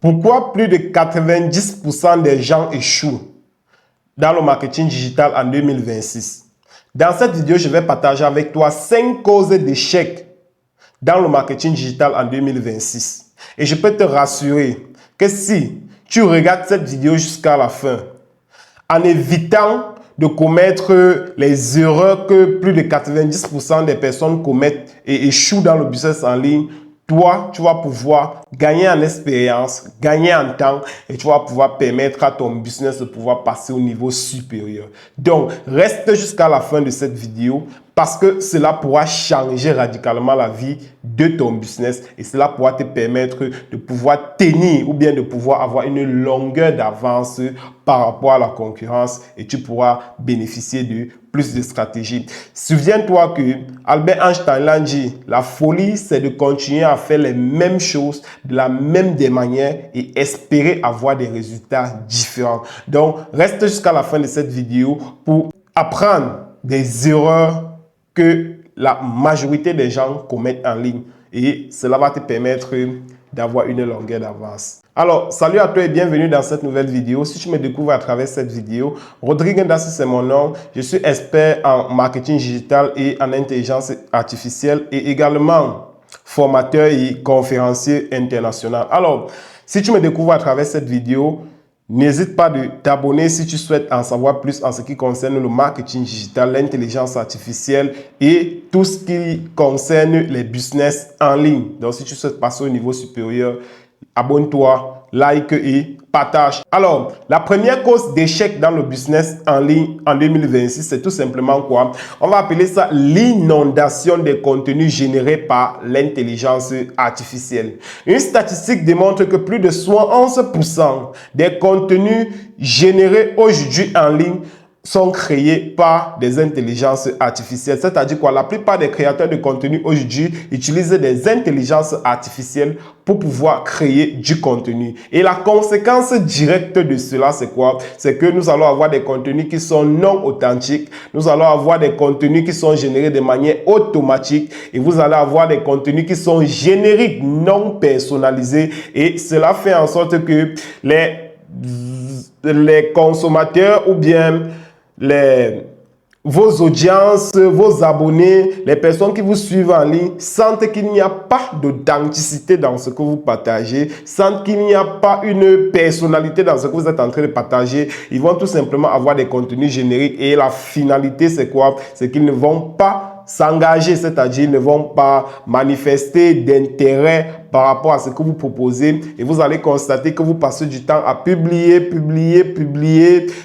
Pourquoi plus de 90% des gens échouent dans le marketing digital en 2026? Dans cette vidéo, je vais partager avec toi 5 causes d'échec dans le marketing digital en 2026. Et je peux te rassurer que si tu regardes cette vidéo jusqu'à la fin, en évitant de commettre les erreurs que plus de 90% des personnes commettent et échouent dans le business en ligne, toi, tu vas pouvoir gagner en expérience, gagner en temps et tu vas pouvoir permettre à ton business de pouvoir passer au niveau supérieur. Donc, reste jusqu'à la fin de cette vidéo parce que cela pourra changer radicalement la vie de ton business et cela pourra te permettre de pouvoir tenir ou bien de pouvoir avoir une longueur d'avance par rapport à la concurrence et tu pourras bénéficier de plus de stratégies. Souviens-toi que Albert Einstein l'a dit, la folie, c'est de continuer à faire les mêmes choses de la même des manières et espérer avoir des résultats différents. Donc, reste jusqu'à la fin de cette vidéo pour apprendre des erreurs que la majorité des gens commettent en ligne et cela va te permettre d'avoir une longueur d'avance. Alors, salut à toi et bienvenue dans cette nouvelle vidéo. Si tu me découvres à travers cette vidéo, Rodrigue Ndassi, c'est mon nom. Je suis expert en marketing digital et en intelligence artificielle et également formateur et conférencier international. Alors, si tu me découvres à travers cette vidéo, n'hésite pas de t'abonner si tu souhaites en savoir plus en ce qui concerne le marketing digital, l'intelligence artificielle et tout ce qui concerne les business en ligne. Donc, si tu souhaites passer au niveau supérieur, abonne-toi, like et partage. Alors, la première cause d'échec dans le business en ligne en 2026, c'est tout simplement quoi? On va appeler ça l'inondation des contenus générés par l'intelligence artificielle. Une statistique démontre que plus de 71% des contenus générés aujourd'hui en ligne sont créés par des intelligences artificielles. C'est-à-dire quoi? La plupart des créateurs de contenu aujourd'hui utilisent des intelligences artificielles pour pouvoir créer du contenu. Et la conséquence directe de cela, c'est quoi? C'est que nous allons avoir des contenus qui sont non authentiques. Nous allons avoir des contenus qui sont générés de manière automatique. Et vous allez avoir des contenus qui sont génériques, non personnalisés. Et cela fait en sorte que les consommateurs ou bien vos audiences, vos abonnés, les personnes qui vous suivent en ligne sentent qu'il n'y a pas d'authenticité dans ce que vous partagez, sentent qu'il n'y a pas une personnalité dans ce que vous êtes en train de partager. Ils vont tout simplement avoir des contenus génériques et la finalité c'est quoi? C'est qu'ils ne vont pas s'engager, c'est-à-dire ils ne vont pas manifester d'intérêt par rapport à ce que vous proposez et vous allez constater que vous passez du temps à publier,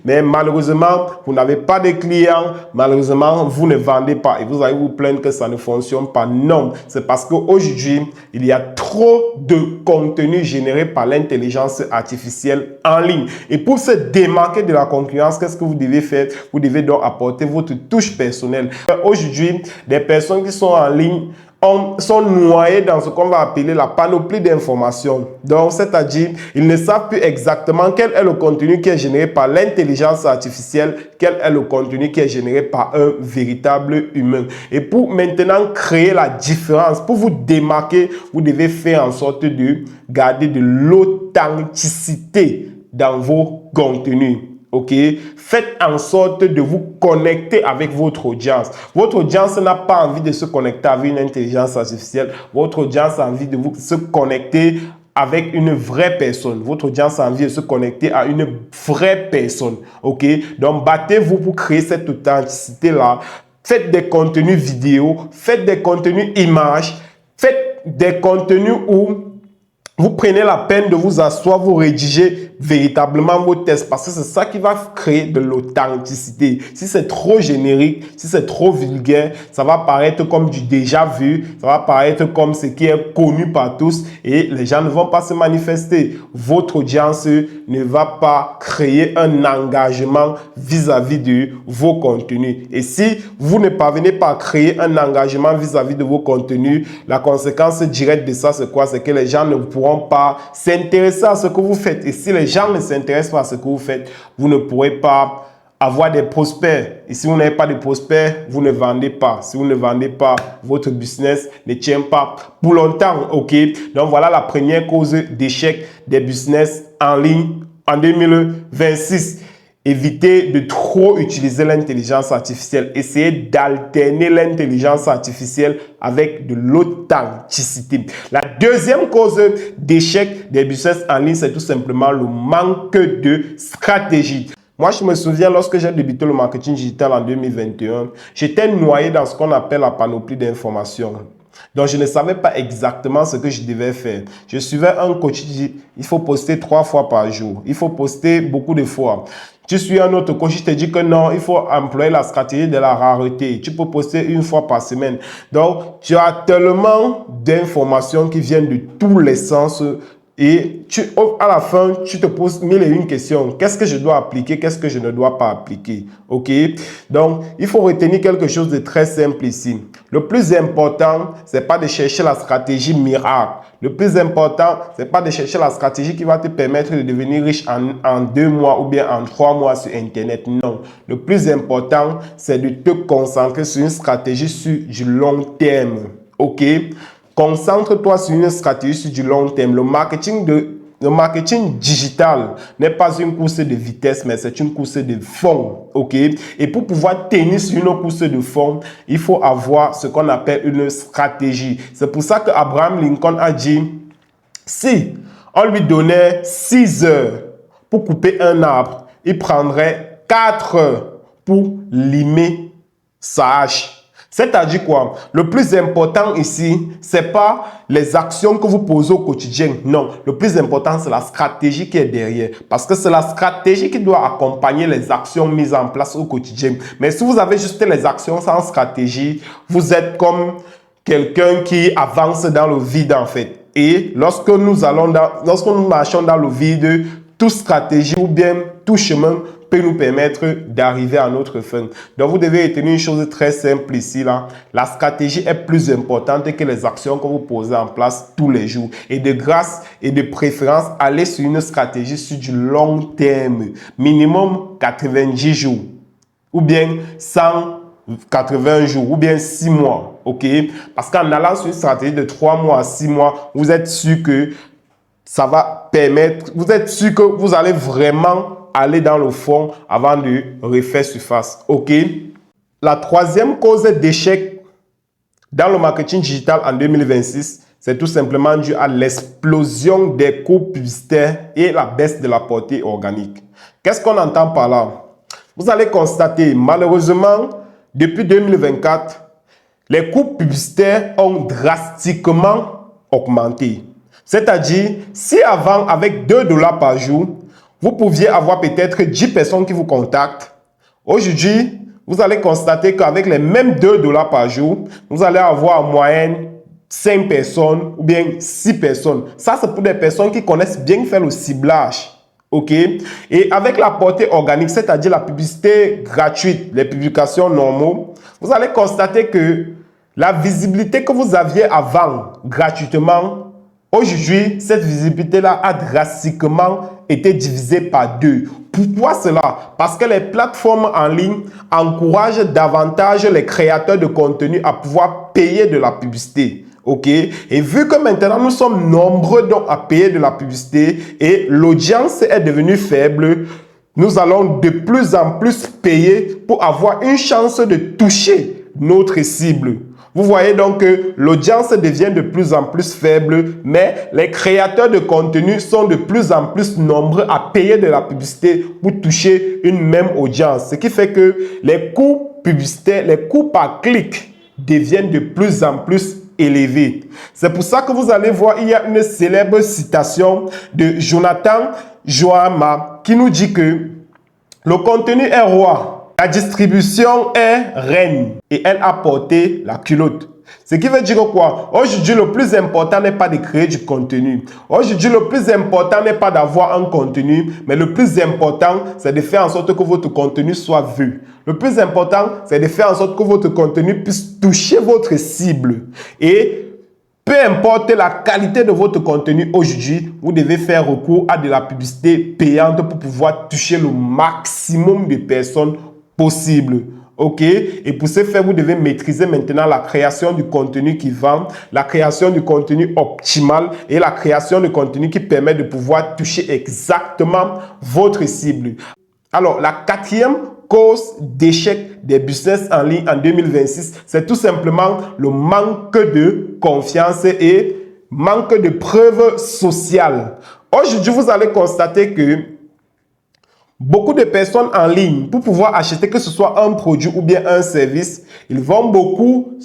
mais malheureusement, vous n'avez pas de clients, malheureusement, vous ne vendez pas et vous allez vous plaindre que ça ne fonctionne pas. Non, c'est parce qu'aujourd'hui, il y a trop de contenu généré par l'intelligence artificielle en ligne. Et pour se démarquer de la concurrence, qu'est-ce que vous devez faire? Vous devez donc apporter votre touche personnelle. Aujourd'hui, des personnes qui sont en ligne sont noyés dans ce qu'on va appeler la panoplie d'informations. Donc, c'est-à-dire, ils ne savent plus exactement quel est le contenu qui est généré par l'intelligence artificielle, quel est le contenu qui est généré par un véritable humain. Et pour maintenant créer la différence, pour vous démarquer, vous devez faire en sorte de garder de l'authenticité dans vos contenus. Ok, faites en sorte de vous connecter avec votre audience. Votre audience n'a pas envie de se connecter avec une intelligence artificielle. Votre audience a envie de se connecter avec une vraie personne. Votre audience a envie de se connecter à une vraie personne. Ok, donc battez-vous pour créer cette authenticité-là. Faites des contenus vidéo, faites des contenus images, faites des contenus où vous prenez la peine de vous asseoir, vous rédigez véritablement vos tests parce que c'est ça qui va créer de l'authenticité. Si c'est trop générique, si c'est trop vulgaire, ça va paraître comme du déjà vu, ça va paraître comme ce qui est connu par tous et les gens ne vont pas se manifester. Votre audience ne va pas créer un engagement vis-à-vis de vos contenus. Et si vous ne parvenez pas à créer un engagement vis-à-vis de vos contenus, la conséquence directe de ça, c'est quoi? C'est que les gens ne pourront pas s'intéresser à ce que vous faites. Et si les gens ne s'intéressent pas à ce que vous faites, vous ne pourrez pas avoir des prospects. Et si vous n'avez pas de prospects, vous ne vendez pas. Si vous ne vendez pas, votre business ne tient pas pour longtemps. OK? Donc, voilà la première cause d'échec des business en ligne en 2026. Évitez de trop utiliser l'intelligence artificielle. Essayez d'alterner l'intelligence artificielle avec de l'authenticité. La deuxième cause d'échec des business en ligne, c'est tout simplement le manque de stratégie. Moi, je me souviens, lorsque j'ai débuté le marketing digital en 2021, j'étais noyé dans ce qu'on appelle la panoplie d'informations. Donc, je ne savais pas exactement ce que je devais faire. Je suivais un coach qui dit, il faut poster 3 fois par jour. Il faut poster beaucoup de fois. Tu suis un autre coach qui te dit que non, il faut employer la stratégie de la rareté. Tu peux poster 1 fois par semaine. Donc, tu as tellement d'informations qui viennent de tous les sens. Et à la fin, tu te poses 1001 questions. Qu'est-ce que je dois appliquer? Qu'est-ce que je ne dois pas appliquer? OK? Donc, il faut retenir quelque chose de très simple ici. Le plus important, ce n'est pas de chercher la stratégie miracle. Le plus important, ce n'est pas de chercher la stratégie qui va te permettre de devenir riche en 2 mois ou bien en 3 mois sur Internet. Non. Le plus important, c'est de te concentrer sur une stratégie sur du long terme. OK? Concentre-toi sur une stratégie sur du long terme. Le marketing digital n'est pas une course de vitesse, mais c'est une course de fond. OK? Et pour pouvoir tenir sur une course de fond, il faut avoir ce qu'on appelle une stratégie. C'est pour ça que Abraham Lincoln a dit, si on lui donnait 6 heures pour couper un arbre, il prendrait 4 heures pour limer sa hache. C'est-à-dire quoi? Le plus important ici, ce n'est pas les actions que vous posez au quotidien. Non, le plus important, c'est la stratégie qui est derrière. Parce que c'est la stratégie qui doit accompagner les actions mises en place au quotidien. Mais si vous avez juste les actions sans stratégie, vous êtes comme quelqu'un qui avance dans le vide en fait. Et lorsque nous marchons dans le vide, toute stratégie ou bien tout chemin peut nous permettre d'arriver à notre fin. Donc, vous devez retenir une chose très simple ici, là. La stratégie est plus importante que les actions que vous posez en place tous les jours. Et de grâce et de préférence, allez sur une stratégie sur du long terme. Minimum 90 jours. Ou bien 180 jours. Ou bien 6 mois. OK? Parce qu'en allant sur une stratégie de 3 mois à 6 mois, vous êtes sûr que ça va permettre, vous êtes sûr que vous allez vraiment aller dans le fond avant de refaire surface. OK? La troisième cause d'échec dans le marketing digital en 2026, c'est tout simplement dû à l'explosion des coûts publicitaires et la baisse de la portée organique. Qu'est-ce qu'on entend par là? Vous allez constater, malheureusement, depuis 2024, les coûts publicitaires ont drastiquement augmenté. C'est-à-dire, si avant, avec 2 $ par jour, vous pouviez avoir peut-être 10 personnes qui vous contactent, aujourd'hui, vous allez constater qu'avec les mêmes 2 $ par jour, vous allez avoir en moyenne 5 personnes ou bien 6 personnes. Ça, c'est pour des personnes qui connaissent bien faire le ciblage. OK? Et avec la portée organique, c'est-à-dire la publicité gratuite, les publications normales, vous allez constater que la visibilité que vous aviez avant gratuitement, aujourd'hui, cette visibilité-là a drastiquement été divisée par 2. Pourquoi cela? Parce que les plateformes en ligne encouragent davantage les créateurs de contenu à pouvoir payer de la publicité. OK? Et vu que maintenant nous sommes nombreux donc à payer de la publicité et l'audience est devenue faible, nous allons de plus en plus payer pour avoir une chance de toucher notre cible. Vous voyez donc que l'audience devient de plus en plus faible, mais les créateurs de contenu sont de plus en plus nombreux à payer de la publicité pour toucher une même audience. Ce qui fait que les coûts publicitaires, les coûts par clic deviennent de plus en plus élevés. C'est pour ça que vous allez voir, il y a une célèbre citation de Jonathan Joama qui nous dit que le contenu est roi. La distribution est reine et elle a porté la culotte. Ce qui veut dire quoi? Aujourd'hui, le plus important n'est pas de créer du contenu. Aujourd'hui, le plus important n'est pas d'avoir un contenu, mais le plus important, c'est de faire en sorte que votre contenu soit vu. Le plus important, c'est de faire en sorte que votre contenu puisse toucher votre cible. Et Peu importe la qualité de votre contenu aujourd'hui, vous devez faire recours à de la publicité payante pour pouvoir toucher le maximum de personnes possible. OK? Et pour ce faire, vous devez maîtriser maintenant la création du contenu qui vend, la création du contenu optimal et la création du contenu qui permet de pouvoir toucher exactement votre cible. Alors, la quatrième cause d'échec des business en ligne en 2026, c'est tout simplement le manque de confiance et manque de preuves sociales. Aujourd'hui, vous allez constater que beaucoup de personnes en ligne, pour pouvoir acheter que ce soit un produit ou bien un service, ils vont beaucoup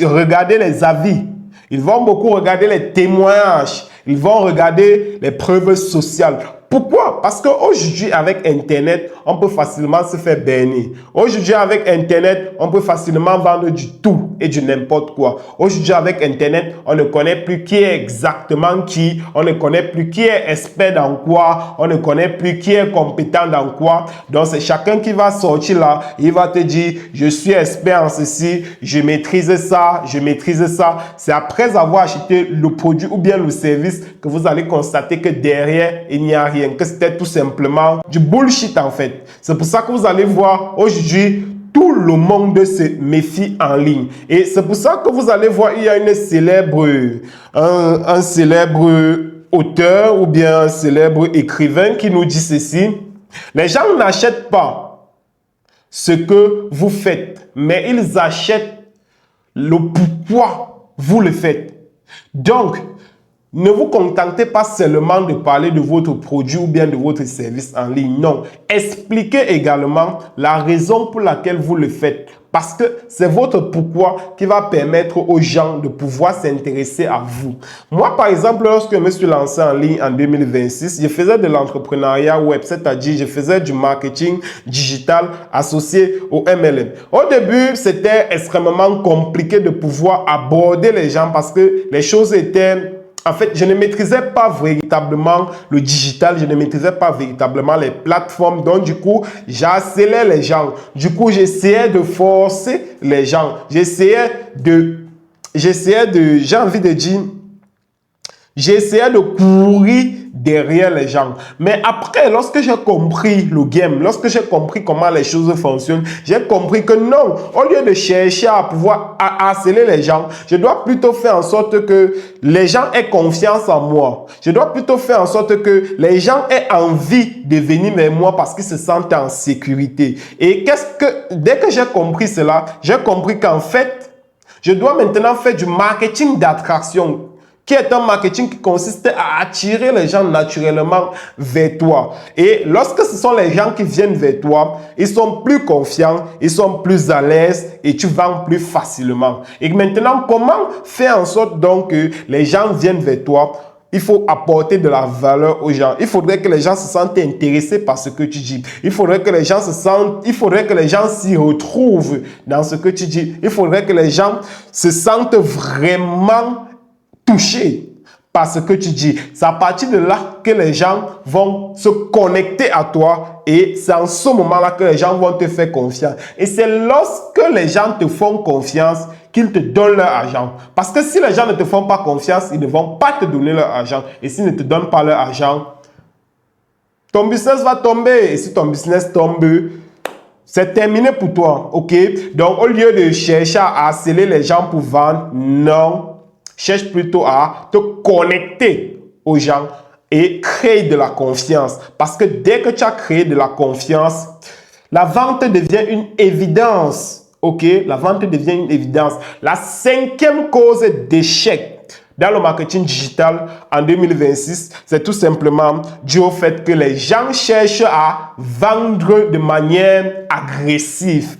regarder les avis, ils vont beaucoup regarder les témoignages, ils vont regarder les preuves sociales. Pourquoi? Parce qu'aujourd'hui, avec Internet, on peut facilement se faire berner. Aujourd'hui, avec Internet, on peut facilement vendre du tout et du n'importe quoi. Aujourd'hui, avec Internet, on ne connaît plus qui est exactement qui. On ne connaît plus qui est expert dans quoi. On ne connaît plus qui est compétent dans quoi. Donc, c'est chacun qui va sortir là. Il va te dire, je suis expert en ceci, je maîtrise ça, je maîtrise ça. C'est après avoir acheté le produit ou bien le service que vous allez constater que derrière, il n'y a rien, que c'était tout simplement du bullshit en fait. C'est pour ça que vous allez voir aujourd'hui, tout le monde se méfie en ligne. Et c'est pour ça que vous allez voir, il y a une célèbre, un célèbre auteur ou bien un célèbre écrivain qui nous dit ceci. Les gens n'achètent pas ce que vous faites, mais ils achètent le pourquoi vous le faites. Donc, ne vous contentez pas seulement de parler de votre produit ou bien de votre service en ligne. Non, expliquez également la raison pour laquelle vous le faites. Parce que c'est votre pourquoi qui va permettre aux gens de pouvoir s'intéresser à vous. Moi, par exemple, lorsque je me suis lancé en ligne en 2026, je faisais de l'entrepreneuriat web, c'est-à-dire je faisais du marketing digital associé au MLM. Au début, c'était extrêmement compliqué de pouvoir aborder les gens parce que les choses étaient... En fait, je ne maîtrisais pas véritablement le digital, je ne maîtrisais pas véritablement les plateformes. Donc, du coup, j'harcelais les gens. Du coup, j'essayais de forcer les gens. J'essayais de, j'ai envie de dire, j'essayais de courir derrière les gens. Mais après, lorsque j'ai compris le game, lorsque j'ai compris comment les choses fonctionnent, j'ai compris que non, au lieu de chercher à pouvoir harceler les gens, je dois plutôt faire en sorte que les gens aient confiance en moi. Je dois plutôt faire en sorte que les gens aient envie de venir vers moi parce qu'ils se sentent en sécurité. Et dès que j'ai compris cela, j'ai compris qu'en fait, je dois maintenant faire du marketing d'attraction, qui est un marketing qui consiste à attirer les gens naturellement vers toi. Et lorsque ce sont les gens qui viennent vers toi, ils sont plus confiants, ils sont plus à l'aise et tu vends plus facilement. Et maintenant, comment faire en sorte donc que les gens viennent vers toi? Il faut apporter de la valeur aux gens. Il faudrait que les gens se sentent intéressés par ce que tu dis. Il faudrait que les gens s'y retrouvent dans ce que tu dis. Il faudrait que les gens se sentent vraiment touché par ce que tu dis. C'est à partir de là que les gens vont se connecter à toi et c'est en ce moment-là que les gens vont te faire confiance. Et c'est lorsque les gens te font confiance qu'ils te donnent leur argent. Parce que si les gens ne te font pas confiance, ils ne vont pas te donner leur argent. Et s'ils ne te donnent pas leur argent, ton business va tomber. Et si ton business tombe, c'est terminé pour toi. OK? Donc, au lieu de chercher à harceler les gens pour vendre, non. Cherche plutôt à te connecter aux gens et créer de la confiance. Parce que dès que tu as créé de la confiance, la vente devient une évidence. OK? La vente devient une évidence. La cinquième cause d'échec dans le marketing digital en 2026, c'est tout simplement dû au fait que les gens cherchent à vendre de manière agressive.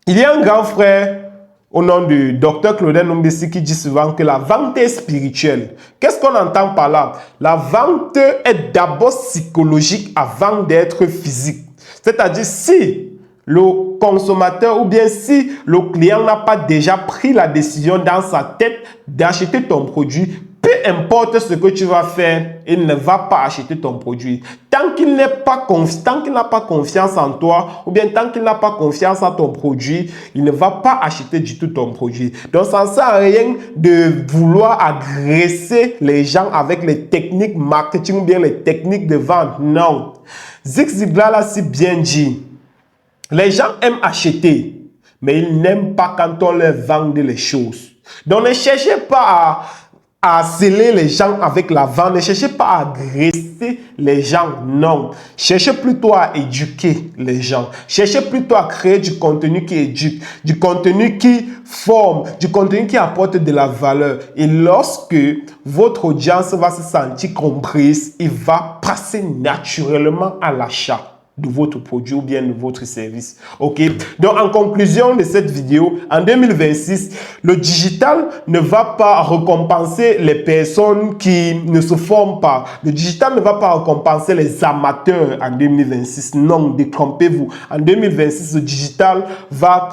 Il y a un grand frère au nom du docteur Claudel Numbesi qui dit souvent que la vente est spirituelle. Qu'est-ce qu'on entend par là? La vente est d'abord psychologique avant d'être physique. C'est-à-dire si le consommateur ou bien si le client n'a pas déjà pris la décision dans sa tête d'acheter ton produit, peu importe ce que tu vas faire, il ne va pas acheter ton produit. Tant qu'il n'a pas confiance en toi, ou bien tant qu'il n'a pas confiance en ton produit, il ne va pas acheter du tout ton produit. Donc, ça ne sert à rien de vouloir agresser les gens avec les techniques marketing ou bien les techniques de vente. Non. Zig Ziglar l'a si bien dit. Les gens aiment acheter, mais ils n'aiment pas quand on leur vend les choses. Donc, ne cherchez pas à sceller les gens avec la vente. Ne cherchez pas à agresser les gens. Non. Cherchez plutôt à éduquer les gens. Cherchez plutôt à créer du contenu qui éduque, du contenu qui forme, du contenu qui apporte de la valeur. Et lorsque votre audience va se sentir comprise, il va passer naturellement à l'achat de votre produit ou bien de votre service. OK? Donc, en conclusion de cette vidéo, en 2026, le digital ne va pas récompenser les personnes qui ne se forment pas. Le digital ne va pas récompenser les amateurs en 2026. Non, détrompez-vous. En 2026, le digital va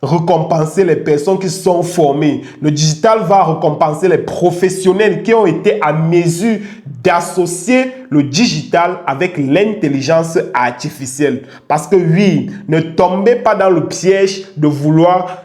récompenser les personnes qui sont formées. Le digital va récompenser les professionnels qui ont été à mesure d'associer le digital avec l'intelligence artificielle. Parce que oui, ne tombez pas dans le piège de vouloir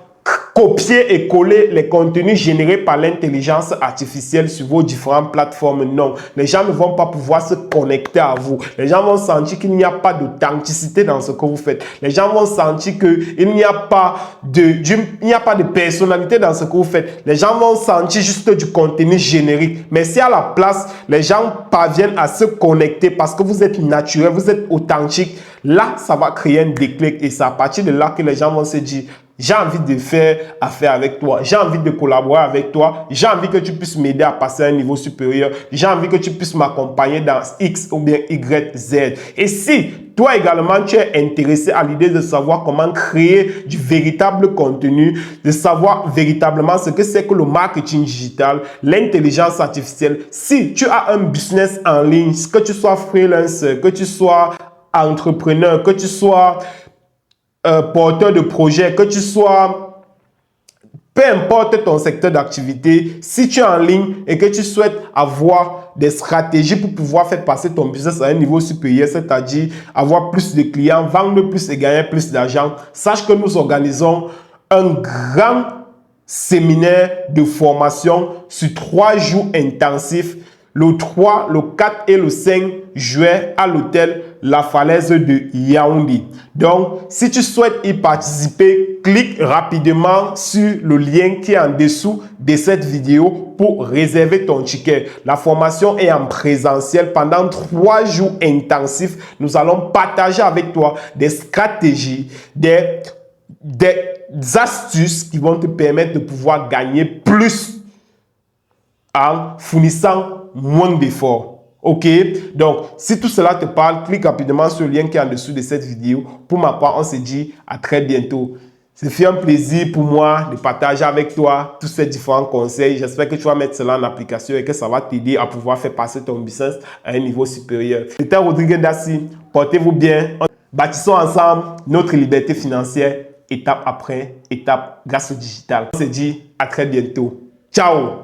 copier et coller les contenus générés par l'intelligence artificielle sur vos différentes plateformes. Non, les gens ne vont pas pouvoir se connecter à vous. Les gens vont sentir qu'il n'y a pas d'authenticité dans ce que vous faites. Les gens vont sentir qu'il n'y a pas de personnalité dans ce que vous faites. Les gens vont sentir juste du contenu générique. Mais si à la place, les gens parviennent à se connecter parce que vous êtes naturel, vous êtes authentique, là, ça va créer un déclic et c'est à partir de là que les gens vont se dire: j'ai envie de faire affaire avec toi. J'ai envie de collaborer avec toi. J'ai envie que tu puisses m'aider à passer à un niveau supérieur. J'ai envie que tu puisses m'accompagner dans X ou bien Y, Z. Et si toi également, tu es intéressé à l'idée de savoir comment créer du véritable contenu, de savoir véritablement ce que c'est que le marketing digital, l'intelligence artificielle, si tu as un business en ligne, que tu sois freelance, que tu sois entrepreneur, que tu sois porteur de projet, que tu sois, peu importe ton secteur d'activité, si tu es en ligne et que tu souhaites avoir des stratégies pour pouvoir faire passer ton business à un niveau supérieur, c'est-à-dire avoir plus de clients, vendre plus et gagner plus d'argent, sache que nous organisons un grand séminaire de formation sur 3 jours intensifs, le 3, le 4 et le 5 juin à l'hôtel La Falaise de Yaoundé. Donc, si tu souhaites y participer, clique rapidement sur le lien qui est en dessous de cette vidéo pour réserver ton ticket. La formation est en présentiel pendant 3 jours intensifs. Nous allons partager avec toi des stratégies, des astuces qui vont te permettre de pouvoir gagner plus en fournissant moins d'efforts. OK? Donc, si tout cela te parle, clique rapidement sur le lien qui est en dessous de cette vidéo. Pour ma part, on se dit à très bientôt. C'est fait un plaisir pour moi de partager avec toi tous ces différents conseils. J'espère que tu vas mettre cela en application et que ça va t'aider à pouvoir faire passer ton business à un niveau supérieur. C'était Rodrigue Dassi. Portez-vous bien. Bâtissons ensemble notre liberté financière, étape après étape, grâce au digital. On se dit à très bientôt. Ciao!